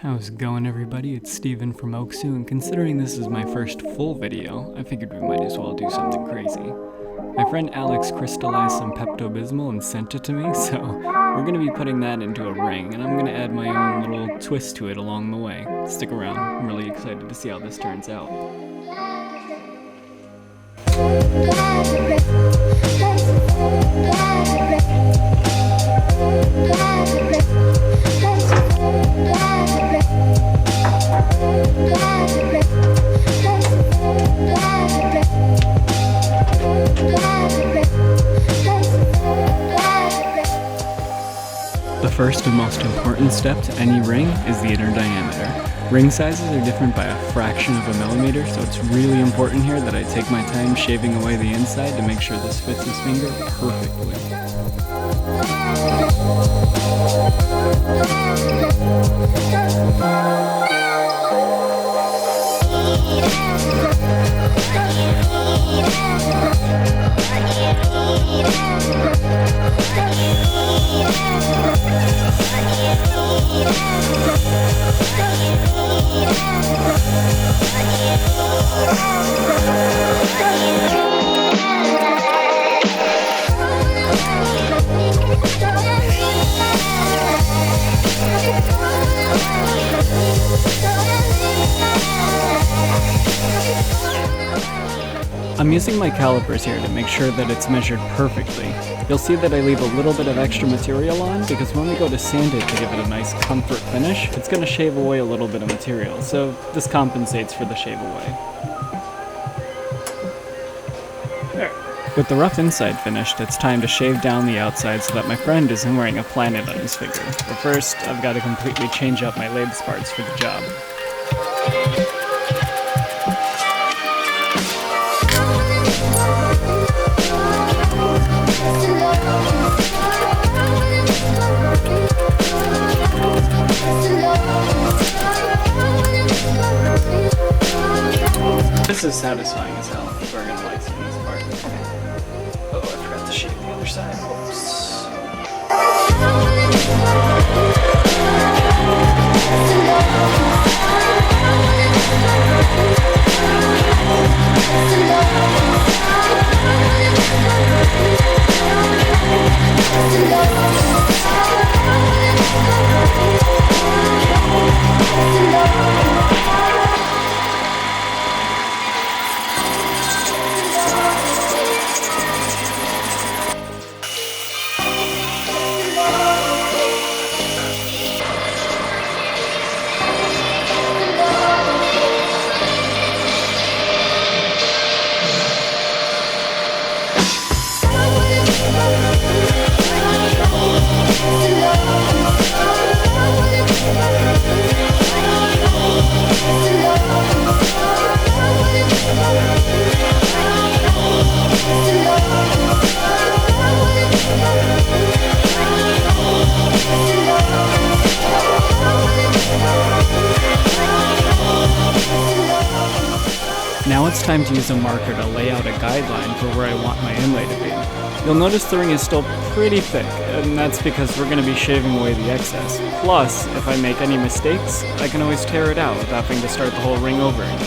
How's it going, everybody? It's Steven from Oaksu, and considering this is my first full video, I figured we might as well do something crazy. My friend Alex crystallized some Pepto-bismol and sent it to me, so we're going to be putting that into a ring, and I'm going to add my own little twist to it along the way. Stick around, I'm really excited to see how this turns out. The first and most important step to any ring is the inner diameter. Ring sizes are different by a fraction of a millimeter, so it's really important here that I take my time shaving away the inside to make sure this fits his finger perfectly. I'm using my calipers here to make sure that it's measured perfectly. You'll see that I leave a little bit of extra material on because when we go to sand it to give it a nice comfort finish, it's going to shave away a little bit of material, so this compensates for the shave away. There. With the rough inside finished, it's time to shave down the outside so that my friend isn't wearing a planet on his finger. But first, I've got to completely change out my lathe parts for the job. This is satisfying as hell. We're gonna like seeing this part. Oh, I forgot to shave the other side. Oops. Now it's time to use a marker to lay out a guideline for where I want my inlay to be. You'll notice the ring is still pretty thick, and that's because we're going to be shaving away the excess. Plus, if I make any mistakes, I can always tear it out without having to start the whole ring over again.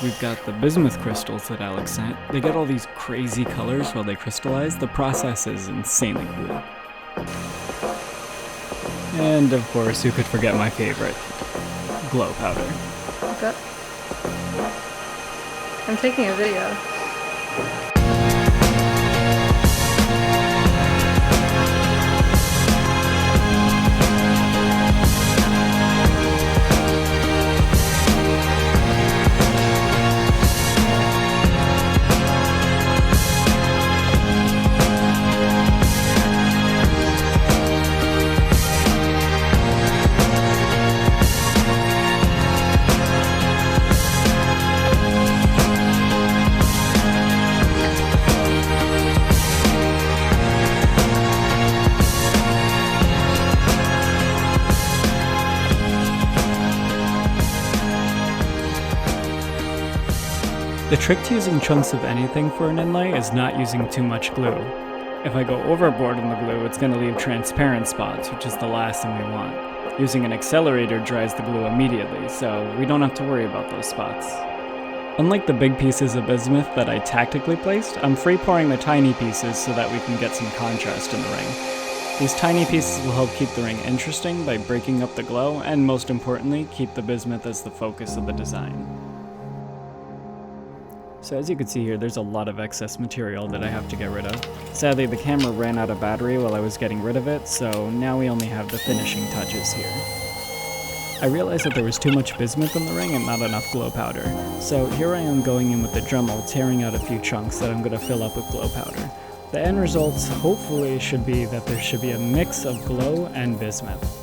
we've got the bismuth crystals that Alex sent. They get all these crazy colors while they crystallize. The process is insanely cool. And of course, who could forget my favorite, glow powder. Okay. I'm taking a video. The trick to using chunks of anything for an inlay is not using too much glue. If I go overboard in the glue, it's going to leave transparent spots, which is the last thing we want. Using an accelerator dries the glue immediately, so we don't have to worry about those spots. Unlike the big pieces of bismuth that I tactically placed, I'm free pouring the tiny pieces so that we can get some contrast in the ring. These tiny pieces will help keep the ring interesting by breaking up the glow, and most importantly, keep the bismuth as the focus of the design. So as you can see here, there's a lot of excess material that I have to get rid of. Sadly, the camera ran out of battery while I was getting rid of it, so now we only have the finishing touches here. I realized that there was too much bismuth in the ring and not enough glow powder. So here I am going in with the Dremel, tearing out a few chunks that I'm going to fill up with glow powder. The end results, hopefully, should be that there should be a mix of glow and bismuth.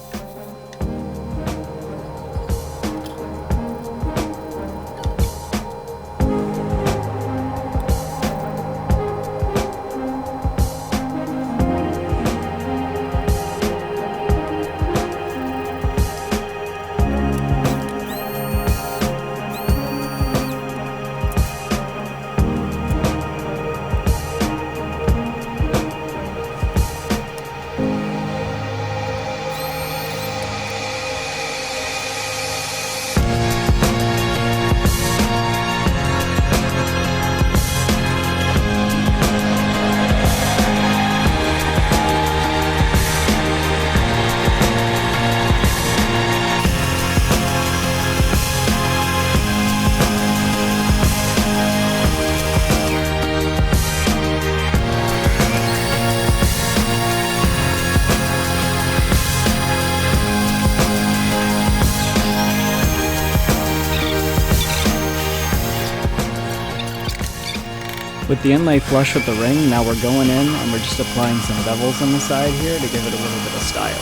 With the inlay flush with the ring, now we're going in and we're just applying some bevels on the side here to give it a little bit of style.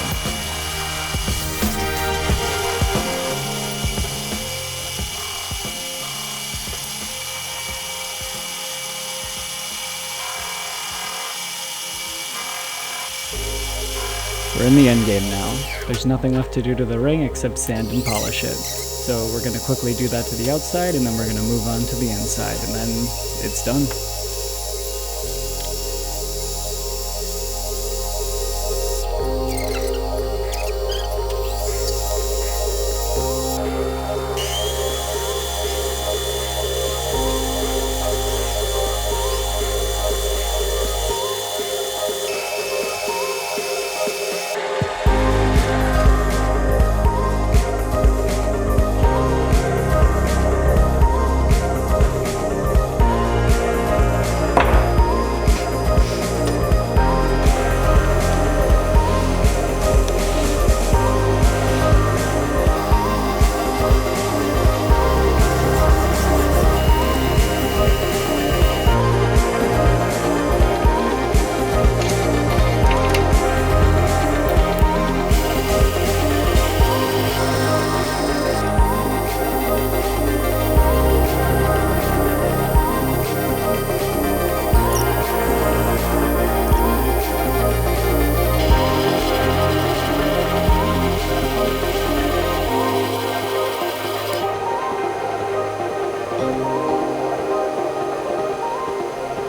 We're in the end game now. There's nothing left to do to the ring except sand and polish it. So we're going to quickly do that to the outside, and then we're going to move on to the inside, and then it's done.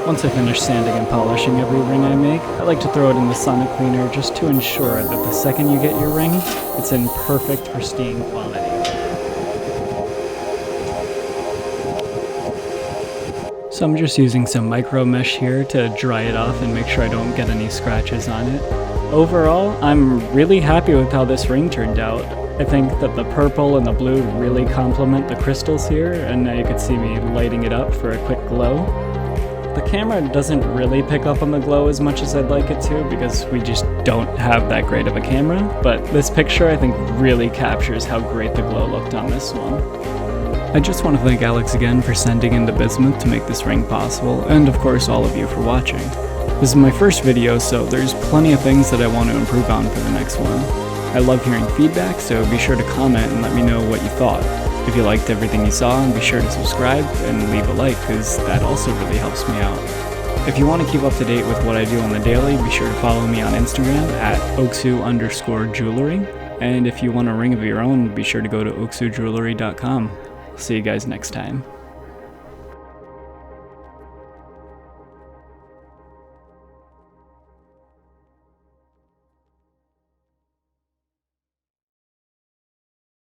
Once I finish sanding and polishing every ring I make, I like to throw it in the sonic cleaner just to ensure that the second you get your ring, it's in perfect, pristine quality. So I'm just using some micro mesh here to dry it off and make sure I don't get any scratches on it. Overall, I'm really happy with how this ring turned out. I think that the purple and the blue really complement the crystals here, and now you can see me lighting it up for a quick glow. The camera doesn't really pick up on the glow as much as I'd like it to because we just don't have that great of a camera, but this picture I think really captures how great the glow looked on this one. I just want to thank Alex again for sending in the bismuth to make this ring possible, and of course all of you for watching. This is my first video, so there's plenty of things that I want to improve on for the next one. I love hearing feedback, so be sure to comment and let me know what you thought. If you liked everything you saw, be sure to subscribe and leave a like, because that also really helps me out. If you want to keep up to date with what I do on the daily, be sure to follow me on Instagram at oksu_jewelry. And if you want a ring of your own, be sure to go to oksujewelry.com. See you guys next time.